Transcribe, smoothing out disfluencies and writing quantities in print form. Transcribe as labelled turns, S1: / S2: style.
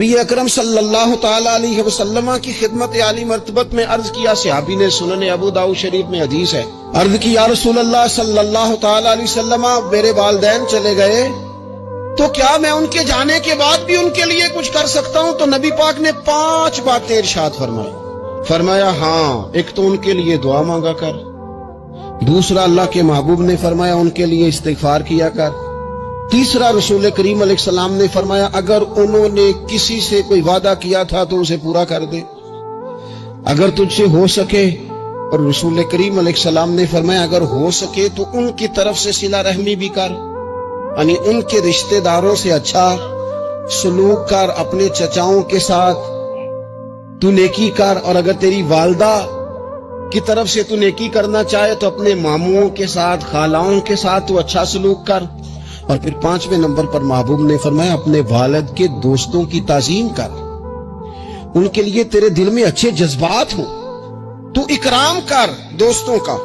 S1: نبی اکرم صلی اللہ تعالی علیہ وسلم کی خدمت عالی مرتبت میں عرض کیا، صحابی نے سنن ابو داؤد شریف میں حدیث ہے، عرض کی یا رسول اللہ صلی اللہ تعالی علیہ وسلم، میرے والدین چلے گئے تو کیا میں ان کے جانے کے بعد بھی ان کے لیے کچھ کر سکتا ہوں؟ تو نبی پاک نے 5 باتیں ارشاد فرمایا ہاں، ایک تو ان کے لیے دعا مانگا کر، دوسرا اللہ کے محبوب نے فرمایا ان کے لیے استغفار کیا کر، تیسرا رسول کریم علیہ السلام نے فرمایا اگر انہوں نے کسی سے کوئی وعدہ کیا تھا تو اسے پورا کر دے، اگر تجھ سے ہو سکے، اور رسول کریم علیہ السلام نے فرمایا اگر ہو سکے تو ان کی طرف سے صلہ رحمی بھی کر، یعنی ان کے رشتہ داروں سے اچھا سلوک کر، اپنے چچاؤں کے ساتھ تو نیکی کر، اور اگر تیری والدہ کی طرف سے تو نیکی کرنا چاہے تو اپنے ماموں کے ساتھ، خالاؤں کے ساتھ تو اچھا سلوک کر، اور پھر 5ویں نمبر پر محبوب نے فرمایا اپنے والد کے دوستوں کی تعظیم کر، ان کے لیے تیرے دل میں اچھے جذبات ہوں، تو اکرام کر دوستوں کا۔